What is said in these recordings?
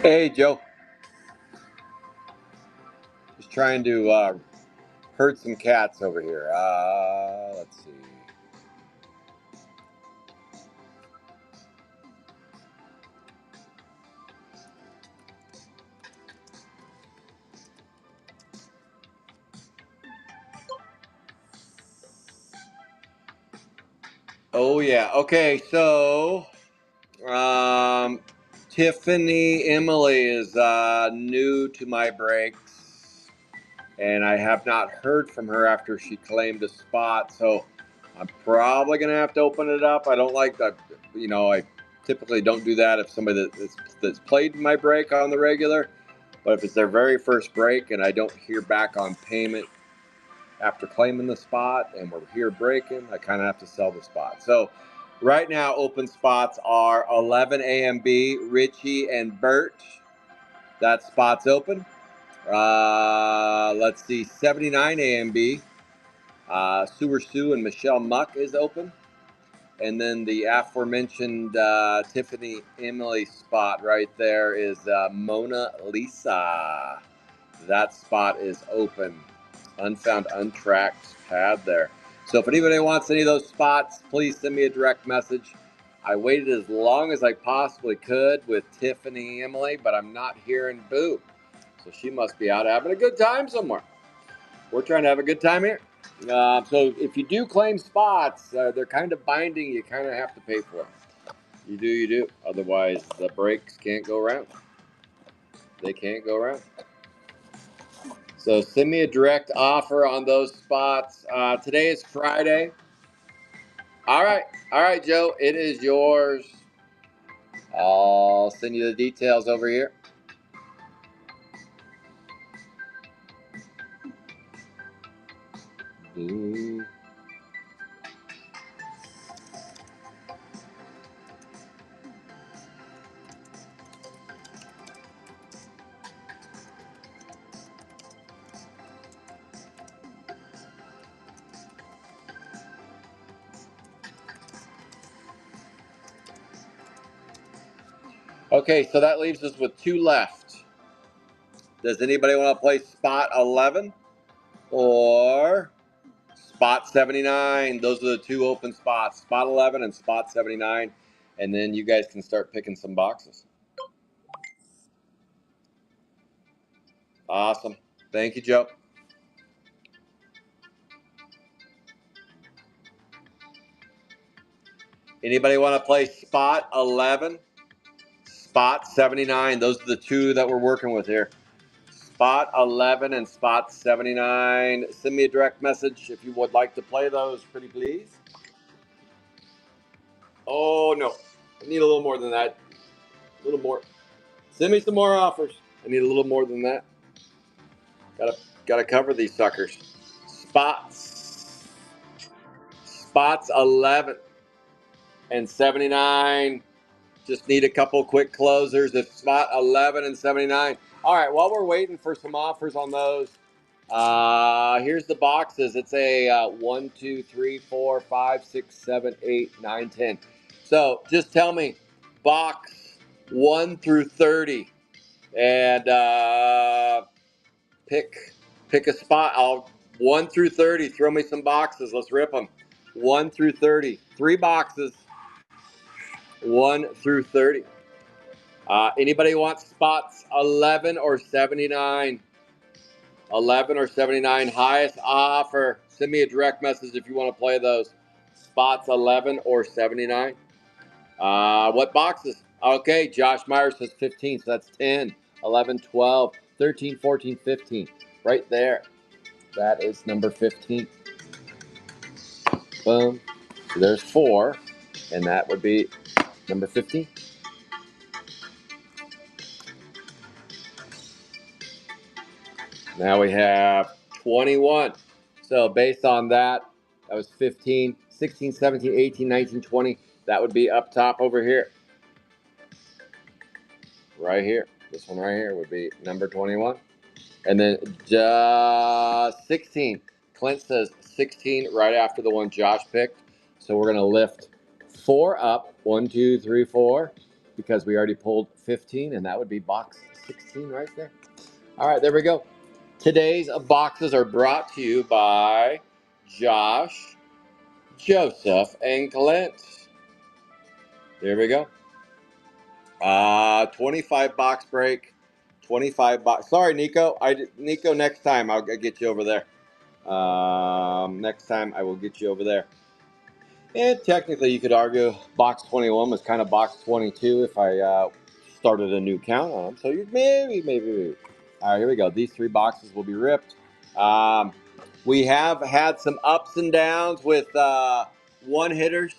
Hey, Joe. Just trying to herd some cats over here. Let's see. Oh, yeah. Okay, so Tiffany Emily is new to my breaks, and I have not heard from her after she claimed a spot. So I'm probably going to have to open it up. I don't like that. I typically don't do that if somebody that's played my break on the regular. But if it's their very first break and I don't hear back on payment after claiming the spot and we're here breaking, I kind of have to sell the spot. So right now, open spots are 11 AMB, Richie and Bert. That spot's open. Let's see, 79 AMB, Sewer Sue and Michelle Muck is open. And then the aforementioned Tiffany Emily spot right there is Mona Lisa. That spot is open. Unfound, untracked pad there. So if anybody wants any of those spots, please send me a direct message. I waited as long as I possibly could with Tiffany Emily, but I'm not hearing boo. So she must be out having a good time somewhere. We're trying to have a good time here. So if you do claim spots, they're kind of binding. You kind of have to pay for it. You do. Otherwise, the breaks can't go around. They can't go around. So send me a direct offer on those spots. Today is Friday. All right, Joe. It is yours. I'll send you the details over here. Ooh. Okay, so that leaves us with two left. Does anybody want to play spot 11 or spot 79? Those are the two open spots, spot 11 and spot 79. And then you guys can start picking some boxes. Awesome. Thank you, Joe. Anybody want to play spot 11, spot 79? Those are the two that we're working with here. Spot 11 and spot 79. Send me a direct message if you would like to play those, pretty please. Oh, no. I need a little more than that. A little more. Send me some more offers. I need a little more than that. Gotta cover these suckers. Spots 11 and 79. Just need a couple quick closers at spot 11 and 79. All right, while we're waiting for some offers on those, here's the boxes. It's a 1, 2, 3, 4, 5, 6, 7, 8, 9, 10. So just tell me box 1 through 30 and pick a spot. 1 through 30. Throw me some boxes. Let's rip them. 1 through 30. 3 boxes. 1 through 30. Anybody want spots 11 or 79? 11 or 79. Highest offer. Send me a direct message if you want to play those. Spots 11 or 79. What boxes? Okay, Josh Myers says 15, so that's 10, 11, 12, 13, 14, 15. Right there. That is number 15. Boom. So there's 4, and that would be number 15. Now we have 21. So based on that, that was 15, 16, 17, 18, 19, 20. That would be up top over here. Right here. This one right here would be number 21. And then 16. Clint says 16 right after the one Josh picked. So we're going to lift 4 up. 1, 2, 3, 4. Because we already pulled 15. And that would be box 16 right there. All right, there we go. Today's boxes are brought to you by Josh, Joseph, and Clint. There we go. 25 box break. 25 box. Sorry, Nico. Nico, next time I'll get you over there. Next time I will get you over there. And technically, you could argue box 21 was kind of box 22 if I started a new count on them. So you maybe. All right, here we go. These 3 boxes will be ripped. We have had some ups and downs with one hitters.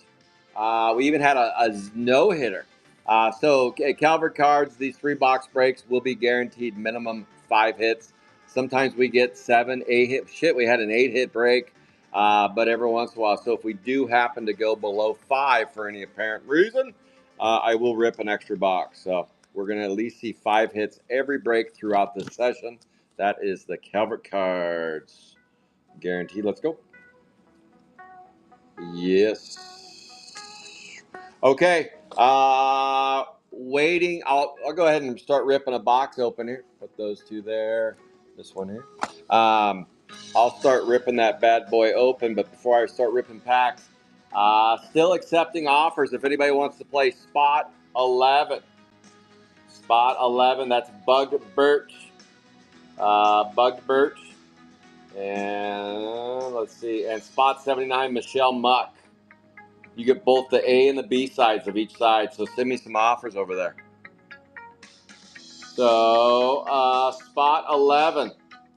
We even had a no hitter. So Calvert cards, these 3 box breaks will be guaranteed minimum 5 hits. Sometimes we get 7, 8 hit. Shit, we had an 8 hit break. But every once in a while, so if we do happen to go below 5 for any apparent reason, I will rip an extra box. So we're going to at least see 5 hits every break throughout the session. That is the Calvert cards. Guaranteed. Let's go. Yes. Okay. Waiting. I'll go ahead and start ripping a box open here. Put those 2 there. This one here. I'll start ripping that bad boy open, but before I start ripping packs, still accepting offers. If anybody wants to play Spot 11. Spot 11, that's Bugged Birch. Bugged Birch. And let's see. And Spot 79, Michelle Muck. You get both the A and the B sides of each side, so send me some offers over there. So, Spot 11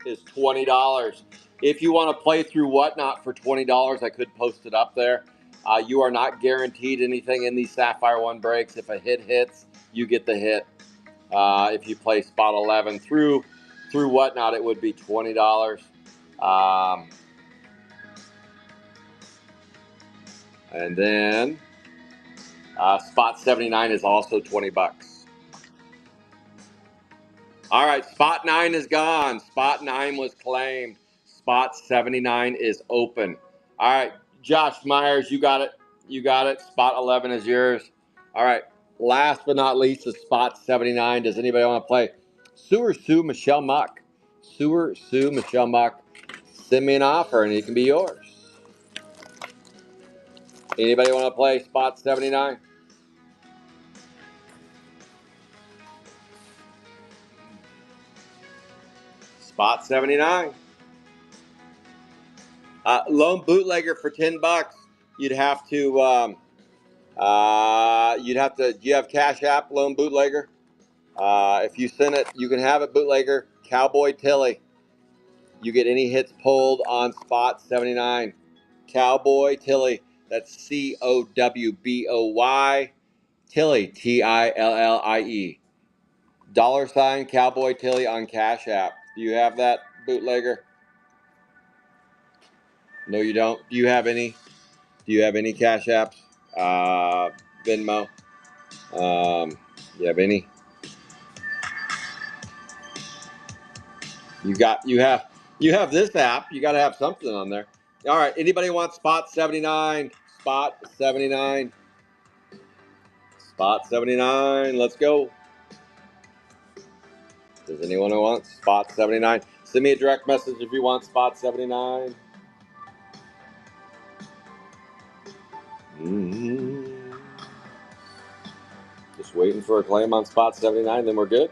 is $20. If you want to play through Whatnot for $20, I could post it up there. You are not guaranteed anything in these Sapphire 1 breaks. If a hit hits, you get the hit. If you play Spot 11 through Whatnot, it would be $20. And then Spot 79 is also $20. All right, Spot 9 is gone. Spot 9 was claimed. Spot 79 is open. All right, Josh Myers, you got it. You got it. Spot 11 is yours. All right, last but not least is Spot 79. Does anybody want to play? Sewer Sue Michelle Muck. Sewer Sue Michelle Muck. Send me an offer and it can be yours. Anybody want to play Spot 79? Spot 79. Lone bootlegger for $10. You'd have to. Do you have Cash App, Lone Bootlegger? If you send it, you can have it, Bootlegger. Cowboy Tilly. You get any hits pulled on Spot 79. Cowboy Tilly. That's COWBOY. Tilly, TILLIE. $ Cowboy Tilly on Cash App. Do you have that, Bootlegger? No, you don't. Do you have any? Do you have any Cash Apps? Venmo? You have any? You have this app. You got to have something on there. All right. Anybody want Spot 79? Spot 79. Spot 79. Let's go. Does anyone who wants Spot 79? Send me a direct message if you want Spot 79. Just waiting for a claim on Spot 79, then we're good.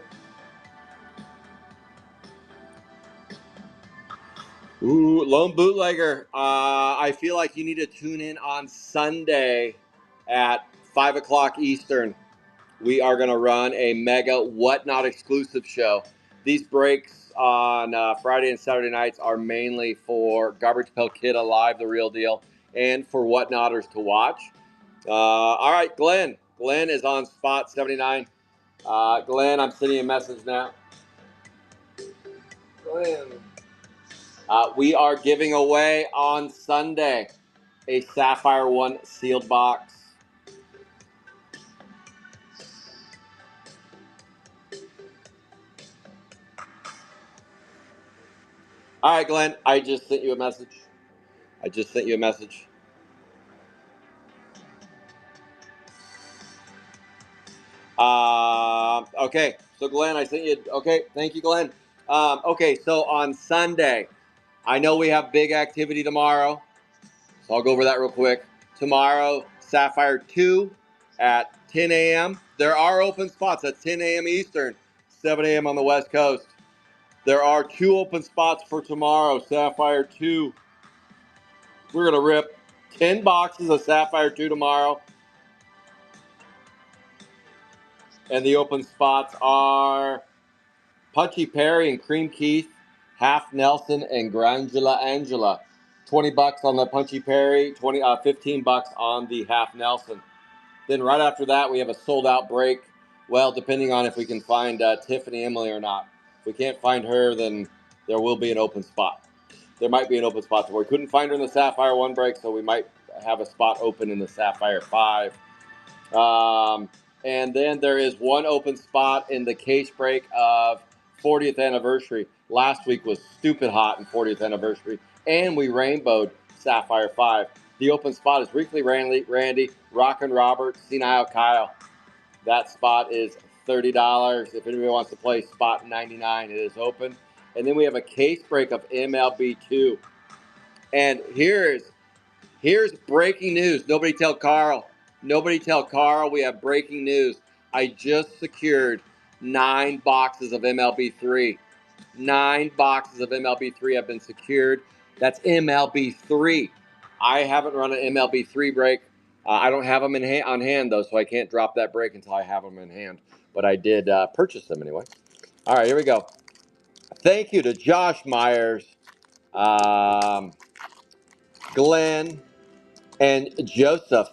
Ooh, lone bootlegger. I feel like you need to tune in on Sunday at 5 o'clock Eastern. We are going to run a mega Whatnot exclusive show. These breaks on Friday and Saturday nights are mainly for Garbage Pail Kid Alive, the real deal, and for Whatnotters to watch. All right, Glenn. Glenn is on spot 79. Glenn, I'm sending you a message now. Glenn. We are giving away on Sunday a Sapphire 1 sealed box. All right, Glenn, I just sent you a message. Okay, so Glenn, I sent you. Okay, thank you, Glenn. Okay, so on Sunday, I know we have big activity tomorrow, so I'll go over that real quick. Tomorrow, Sapphire 2 at 10 a.m. There are open spots at 10 a.m. Eastern, 7 a.m. on the West Coast. There are 2 open spots for tomorrow, Sapphire 2. We're going to rip 10 boxes of Sapphire 2 tomorrow. And the open spots are Punchy Perry and Cream Keith, Half Nelson and Grangela Angela. $20 on the Punchy Perry, 15 bucks on the Half Nelson. Then right after that, we have a sold out break. Well, depending on if we can find Tiffany Emily or not. If we can't find her, then there will be an open spot. There might be an open spot. We couldn't find her in the Sapphire 1 break, so we might have a spot open in the Sapphire 5. And then there is one open spot in the case break of 40th anniversary. Last week was stupid hot in 40th anniversary, and we rainbowed Sapphire 5. The open spot is Weekly Randy, Rockin' Robert, Senile Kyle. That spot is $30. If anybody wants to play spot 99, it is open. And then we have a case break of MLB2. And here's breaking news. Nobody tell Carl. We have breaking news. I just secured 9 boxes of MLB3. 9 boxes of MLB3 have been secured. That's MLB3. I haven't run an MLB3 break. I don't have them on hand, though, so I can't drop that break until I have them in hand. But I did purchase them anyway. All right, here we go. Thank you to Josh Myers, Glenn, and Joseph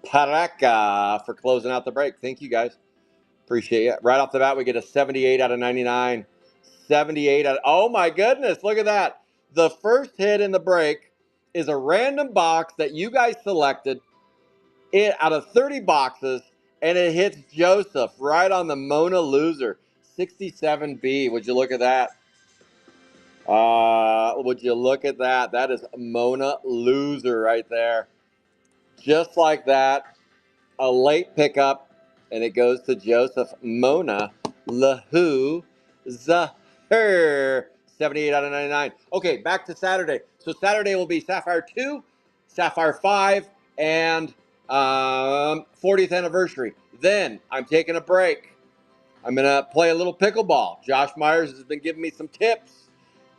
Paraka for closing out the break. Thank you, guys. Appreciate it. Right off the bat, we get a 78 out of 99. 78 out of, oh my goodness, look at that. The first hit in the break is a random box that you guys selected it out of 30 boxes, and it hits Joseph right on the Mona Loser. 67B. Would you look at that? Would you look at that? That is Mona Loser right there. Just like that. A late pickup, and it goes to Joseph Mona Lahu Zahir. 78 out of 99. Okay, back to Saturday. So Saturday will be Sapphire 2, Sapphire 5, and 40th anniversary. Then I'm taking a break. I'm going to play a little pickleball. Josh Myers has been giving me some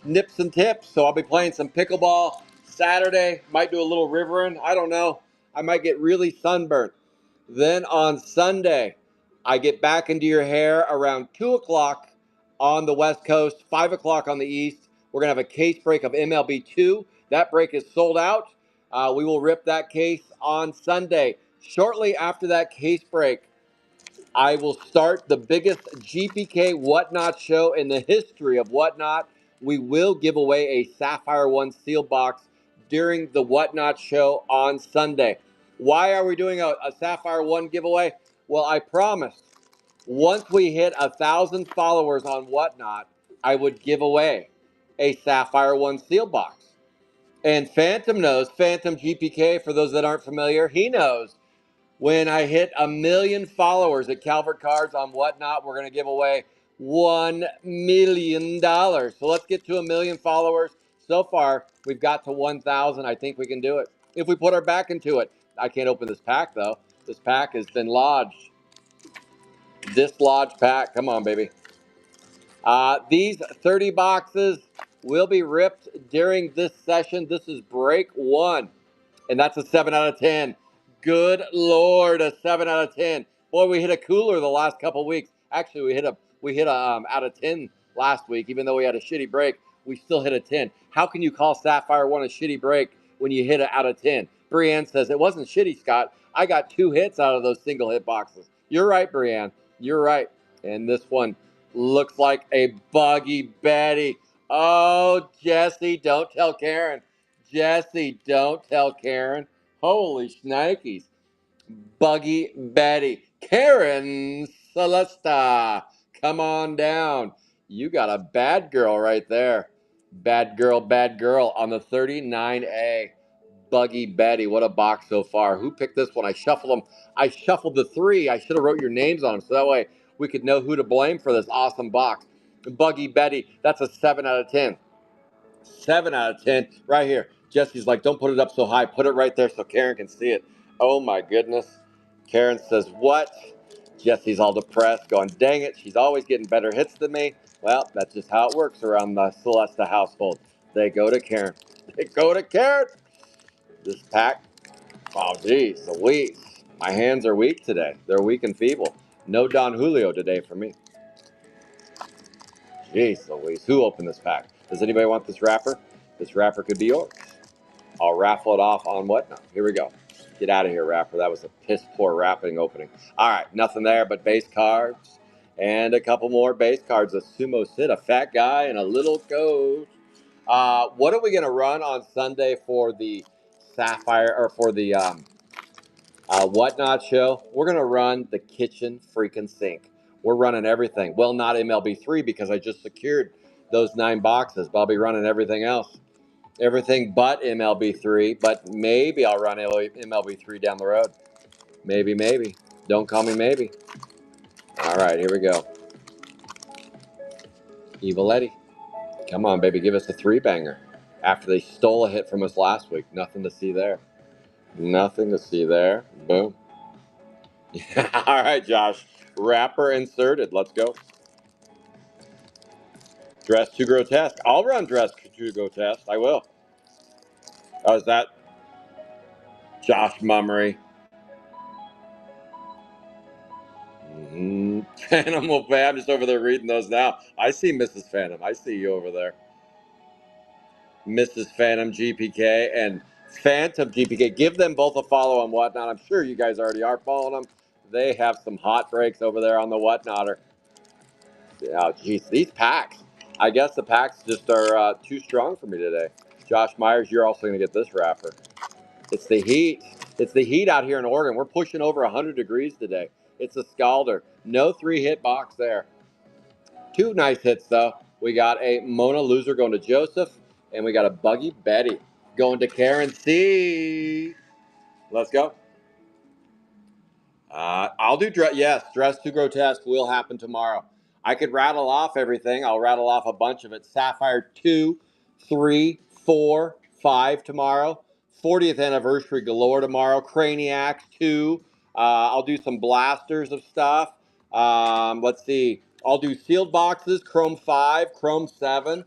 nips and tips. So I'll be playing some pickleball Saturday. Might do a little rivering. I don't know. I might get really sunburnt. Then on Sunday, I get back into your hair around 2 o'clock on the West Coast, 5 o'clock on the East. We're going to have a case break of MLB2. That break is sold out. We will rip that case on Sunday. Shortly after that case break, I will start the biggest GPK Whatnot show in the history of Whatnot. We will give away a Sapphire 1 seal box during the Whatnot show on Sunday. Why are we doing a Sapphire 1 giveaway? Well, I promised once we hit 1,000 followers on Whatnot, I would give away a Sapphire 1 seal box. And Phantom knows, Phantom GPK, for those that aren't familiar, he knows when I hit 1 million followers at Calvert Cards on Whatnot, we're going to give away $1 million. So let's get to 1 million followers. So far, we've got to 1,000. I think we can do it if we put our back into it. I can't open this pack, though. This pack has been lodged. Dislodged pack. Come on, baby. These 30 boxes will be ripped during this session. This is break 1. And that's a 7 out of 10. Good Lord, a 7 out of 10. Boy, we hit a cooler the last couple weeks. Actually, we hit a out of 10 last week, even though we had a shitty break. We still hit a 10. How can you call Sapphire 1 a shitty break when you hit it out of 10? Brienne says it wasn't shitty, Scott. I got 2 hits out of those single hit boxes. You're right, Brienne. You're right. And this one looks like a Buggy Betty. Oh, Jesse, don't tell Karen. Jesse, don't tell Karen. Holy shnikes. Buggy Betty. Karen Celesta. Come on down. You got a bad girl right there. Bad girl on the 39A. Buggy Betty. What a box so far. Who picked this one? I shuffled them. I shuffled the 3. I should have wrote your names on them so that way we could know who to blame for this awesome box. Buggy Betty. That's a 7 out of 10. 7 out of 10 right here. Jesse's like, don't put it up so high. Put it right there so Karen can see it. Oh my goodness. Karen says, what? Jesse's all depressed, going, dang it. She's always getting better hits than me. Well, that's just how it works around the Celesta household. They go to Karen. They go to Karen. This pack. Oh, geez, Louise. My hands are weak today. They're weak and feeble. No Don Julio today for me. Jeez Louise. Who opened this pack? Does anybody want this wrapper? This wrapper could be yours. I'll raffle it off on whatnot. Here we go. Get out of here, rapper. That was a piss poor wrapping opening. All right, nothing there but base cards and a couple more base cards. A Sumo Sid, a fat guy, and a little coach. What are we going to run on Sunday for the Sapphire or for the whatnot show? We're going to run the kitchen freaking sink. We're running everything. Well, not MLB3 because I just secured those 9 boxes, but I'll be running everything else. Everything but MLB3, but maybe I'll run MLB3 down the road. Maybe. Don't call me maybe. All right, here we go. Evil Eddie. Come on, baby, give us a 3-banger. After they stole a hit from us last week. Nothing to see there. Nothing to see there. Boom. All right, Josh. Wrapper inserted. Let's go. Dress to grotesque. I'll run dress to grotesque. I will. Oh, is that Josh Mummery? Phantom will pay. I'm just over there reading those now. I see Mrs. Phantom. I see you over there. Mrs. Phantom GPK and Phantom GPK. Give them both a follow on Whatnot. I'm sure you guys already are following them. They have some hot breaks over there on the Whatnotter. Oh, geez. These packs. I guess the packs just are too strong for me today. Josh Myers, you're also going to get this wrapper. It's the heat. It's the heat out here in Oregon. We're pushing over 100 degrees today. It's a scalder. No 3-hit box there. 2 nice hits, though. We got a Mona Loser going to Joseph, and we got a Buggy Betty going to Karen C. Let's go. I'll do dress. Yes, dress to grotesque will happen tomorrow. I could rattle off everything. I'll rattle off a bunch of it. Sapphire 2, 3, 4, 5 tomorrow. 40th anniversary galore tomorrow. Craniacs 2. I'll do some blasters of stuff. Let's see. I'll do sealed boxes. Chrome 5, Chrome 7.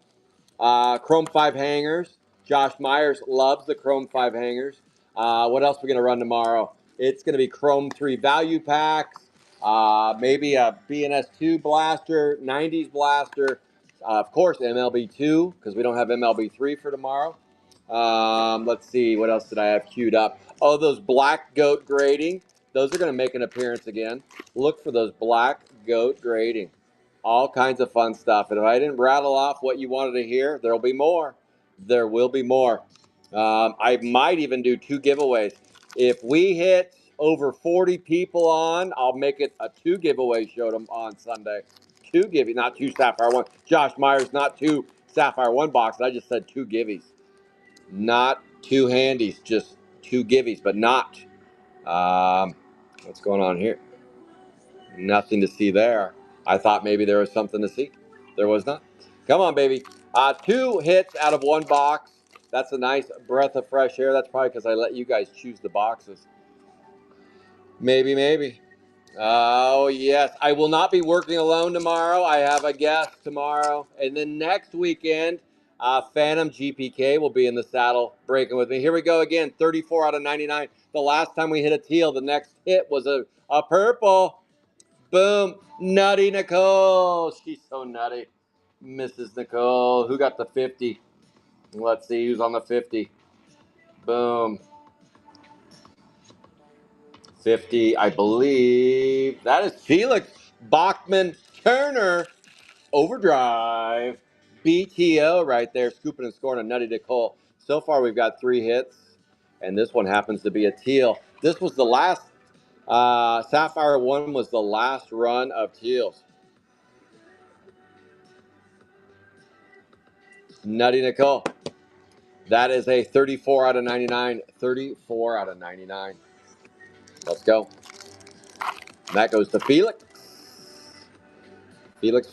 Chrome 5 hangers. Josh Myers loves the Chrome 5 hangers. What else are we going to run tomorrow? It's going to be Chrome 3 value packs, maybe a BNS2 blaster, 90s blaster, of course MLB2 because we don't have MLB3 for tomorrow. Let's see, what else did I have queued up? Oh, those Black Goat grading. Those are going to make an appearance again. Look for those Black Goat grading. All kinds of fun stuff. And if I didn't rattle off what you wanted to hear, there'll be more. There will be more. I might even do 2 giveaways. If we hit over 40 people on, I'll make it a 2 giveaway show on Sunday. 2 giving, not 2 Sapphire 1. Josh Myers, not 2 Sapphire 1 boxes. I just said 2 givvies. Not 2 handies, just 2 givvies, but not. What's going on here? Nothing to see there. I thought maybe there was something to see. There was not. Come on, baby. 2 hits out of 1 box. That's a nice breath of fresh air. That's probably because I let you guys choose the boxes. Maybe. Oh, yes. I will not be working alone tomorrow. I have a guest tomorrow. And then next weekend, Phantom GPK will be in the saddle breaking with me. Here we go again, 34 out of 99. The last time we hit a teal, the next hit was a purple. Boom. Nutty Nicole. She's so nutty. Mrs. Nicole. Who got the 50? Let's see who's on the 50. Boom. 50, I believe. That is Felix Bachman Turner. Overdrive. BTO right there, scooping and scoring a Nutty Nicole. So far, we've got 3 hits, and this one happens to be a teal. This was the last, Sapphire 1 was the last run of teals. Nutty Nicole. That is a 34 out of 99. 34 out of 99. Let's go. And that goes to Felix.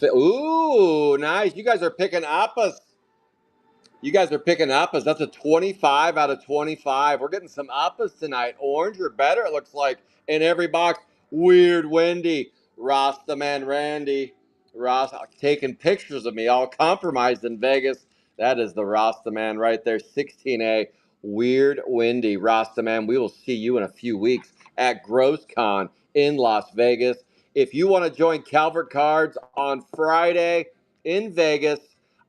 Ooh, nice. You guys are picking uppas. You guys are picking uppas. That's a 25 out of 25. We're getting some uppas tonight. Orange or better, it looks like, in every box. Weird Wendy. Ross the man Randy. Ross taking pictures of me all compromised in Vegas. That is the Ross the man right there. 16A. Weird Wendy. Ross the man. We will see you in a few weeks at GrossCon in Las Vegas. If you want to join Calvert Cards on Friday in Vegas,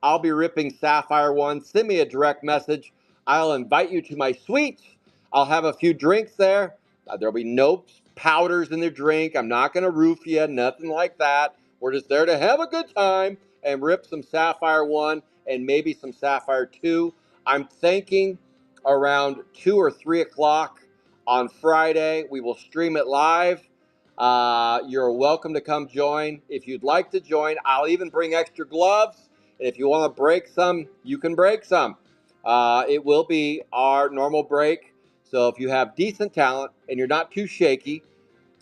I'll be ripping Sapphire 1. Send me a direct message. I'll invite you to my suite. I'll have a few drinks there. There'll be no powders in the drink. I'm not going to roof you, nothing like that. We're just there to have a good time and rip some Sapphire 1 and maybe some Sapphire 2. I'm thinking around 2 or 3 o'clock on Friday. We will stream it live. You're welcome to come join. If you'd like to join, I'll even bring extra gloves. And if you want to break some, you can break some. It will be our normal break. So if you have decent talent and you're not too shaky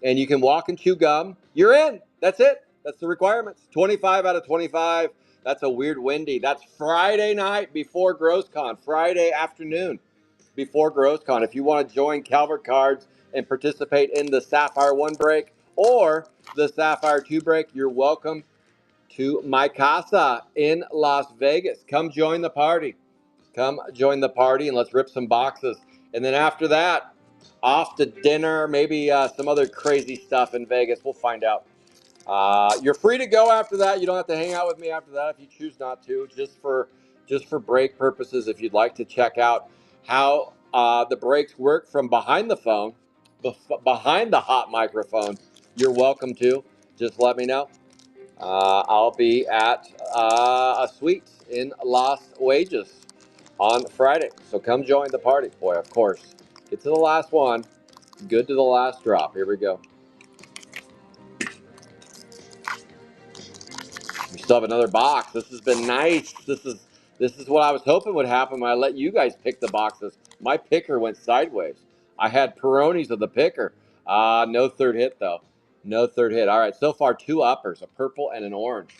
and you can walk and chew gum, you're in. That's it. That's the requirements. 25 out of 25. That's a weird Wendy. That's Friday night before GrossCon. Friday afternoon before GrossCon. If you want to join Calvert Cards and participate in the Sapphire 1 break or the Sapphire 2 break, you're welcome to my casa in Las Vegas. Come join the party. Come join the party and let's rip some boxes. And then after that, off to dinner, maybe some other crazy stuff in Vegas. We'll find out. You're free to go after that. You don't have to hang out with me after that if you choose not to. Just for break purposes, if you'd like to check out how the breaks work from behind the phone, behind the hot microphone, you're welcome to. Just let me know. I'll be at a suite in Las Vegas on Friday. So come join the party. Boy, of course. Get to the last one. Good to the last drop. Here we go. We still have another box. This has been nice. This is what I was hoping would happen when I let you guys pick the boxes. My picker went sideways. I had Peronis of the picker. No third hit, though. No third hit. All right, so far 2 uppers, a purple and an orange.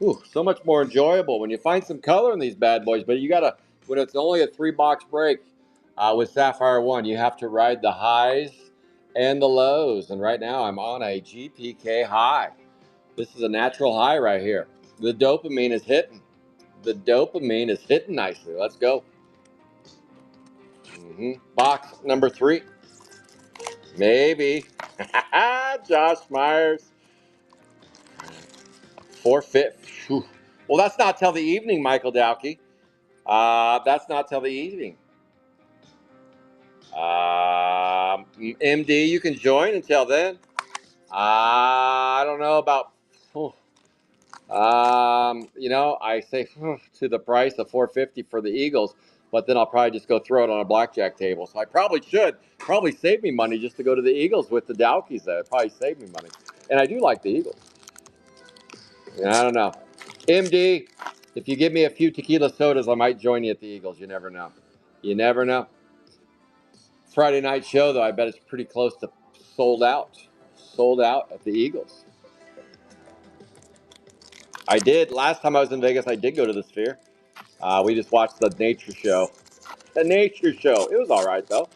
Ooh, so much more enjoyable when you find some color in these bad boys. But you gotta, when it's only a 3-box break with Sapphire 1, you have to ride the highs and the lows. And right now I'm on a GPK high. This is a natural high right here. The dopamine is hitting. The dopamine is hitting nicely. Let's go. Box number 3. Maybe. Josh Myers. Forfeit. Whew. Well, that's not till the evening, Michael Dowkey. That's not till the evening. MD, you can join until then. I don't know about, I say to the price of $450 for the Eagles, but then I'll probably just go throw it on a blackjack table. So I probably should save me money just to go to the Eagles with the Dowkeys there. It'd probably save me money. And I do like the Eagles. I don't know. MD, if you give me a few tequila sodas, I might join you at the Eagles. You never know. You never know. Friday night show, though, I bet it's pretty close to sold out. Sold out at the Eagles. I did. Last time I was in Vegas, I did go to the Sphere. We just watched the nature show. The nature show. It was all right, though.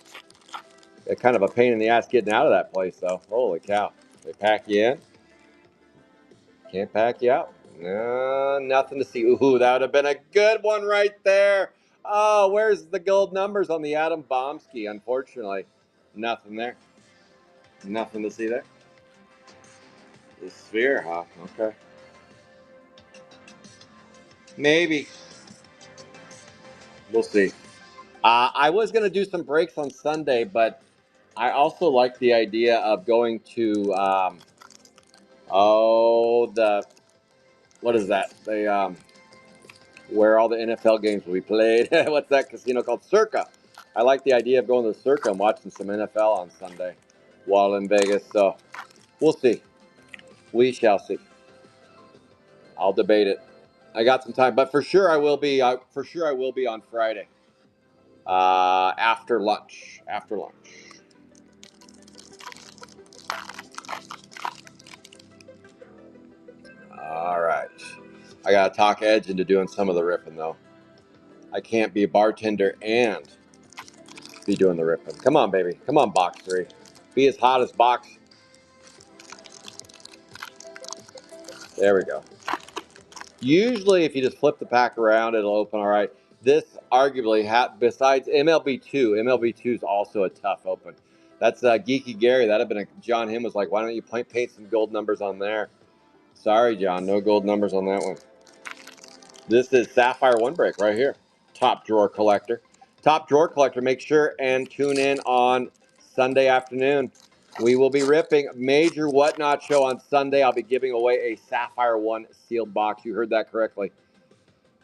It's kind of a pain in the ass getting out of that place, though. Holy cow. They pack you in. Can't pack you out. Nothing to see. Ooh, that would have been a good one right there. Oh, where's the gold numbers on the Adam Bomsky? Unfortunately, nothing there. Nothing to see there. The sphere, huh? Okay. Maybe. We'll see. I was going to do some breaks on Sunday, but I also like the idea of going to, what is that? Where all the NFL games will be played. What's that casino called? Circa. I like the idea of going to Circa and watching some NFL on Sunday while in Vegas. So we'll see. We shall see. I'll debate it. I got some time, but for sure I will be. For sure I will be on Friday. After lunch. After lunch. All right. I gotta talk Edge into doing some of the ripping though. I can't be a bartender and be doing the ripping. Come on, baby. Come on, box three. Be as hot as box. There we go. Usually, if you just flip the pack around, it'll open all right. This arguably, besides MLB2 is also a tough open. That's Geeky Gary. That'd have been John Him was like, why don't you paint some gold numbers on there? Sorry, John, no gold numbers on that one. This is Sapphire One Break right here. Top drawer collector. Top drawer collector. Make sure and tune in on Sunday afternoon. We will be ripping major whatnot show on Sunday. I'll be giving away a Sapphire One sealed box. You heard that correctly.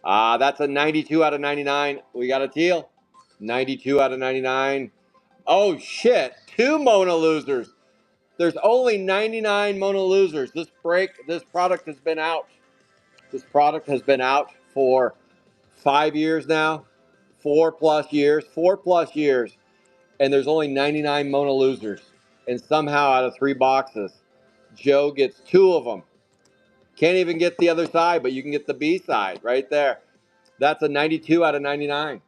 That's a 92 out of 99. We got a teal. 92 out of 99. Oh, shit. Two Mona losers. There's only 99 Mona losers. This product has been out. This product has been out for 5 years now. 4+ years. 4+ years. And there's only 99 Mona losers. And somehow out of 3 boxes, Joe gets 2 of them. Can't even get the other side, but you can get the B side right there. That's a 92 out of 99.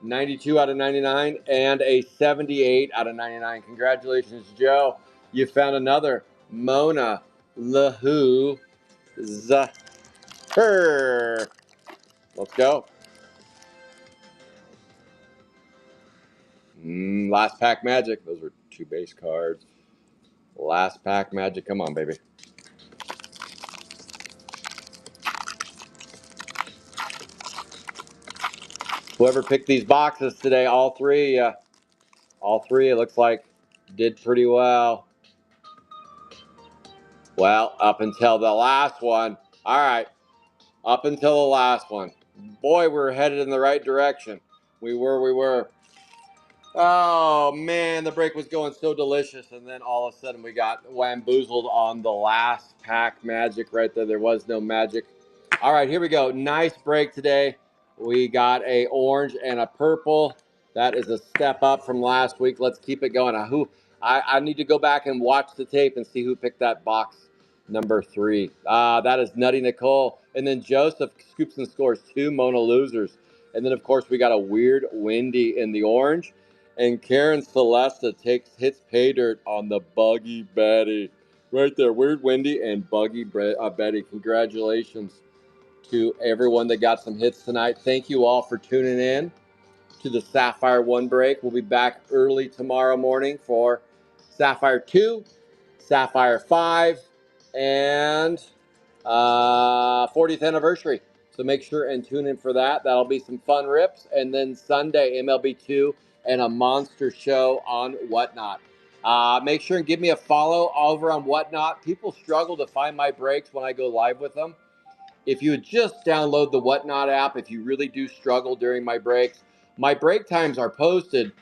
92 out of 99 and a 78 out of 99. Congratulations, Joe. You found another Mona Lahu Zahur. Let's go. Last pack magic. Those were 2 base cards. Last pack magic. Come on, baby. Whoever picked these boxes today, all three, it looks like did pretty well. Well, up until the last one. All right. Up until the last one. Boy, we're headed in the right direction. We were. Oh, man, the break was going so delicious. And then all of a sudden we got wamboozled on the last pack magic right there. There was no magic. All right, here we go. Nice break today. We got a orange and a purple. That is a step up from last week. Let's keep it going. I need to go back and watch the tape and see who picked that box number 3. That is Nutty Nicole. And then Joseph scoops and scores 2 Mona losers. And then, of course, we got a weird Windy in the orange. And Karen Celesta hits pay dirt on the Buggy Betty. Right there, Weird Windy and Buggy Betty. Congratulations to everyone that got some hits tonight. Thank you all for tuning in to the Sapphire 1 break. We'll be back early tomorrow morning for Sapphire 2, Sapphire 5, and 40th anniversary. So make sure and tune in for that. That'll be some fun rips. And then Sunday, MLB2 and a monster show on Whatnot. Make sure and give me a follow over on Whatnot. People struggle to find my breaks when I go live with them. If you would just download the Whatnot app, if you really do struggle during my break times are posted.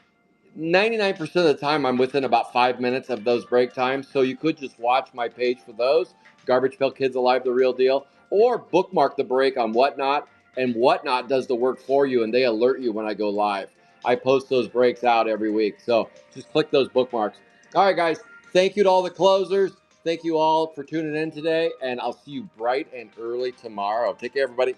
99% of the time, I'm within about 5 minutes of those break times. So you could just watch my page for those. Garbage Pail Kids Alive, the real deal. Or bookmark the break on Whatnot. And Whatnot does the work for you, and they alert you when I go live. I post those breaks out every week. So just click those bookmarks. All right, guys. Thank you to all the closers. Thank you all for tuning in today. And I'll see you bright and early tomorrow. Take care, everybody.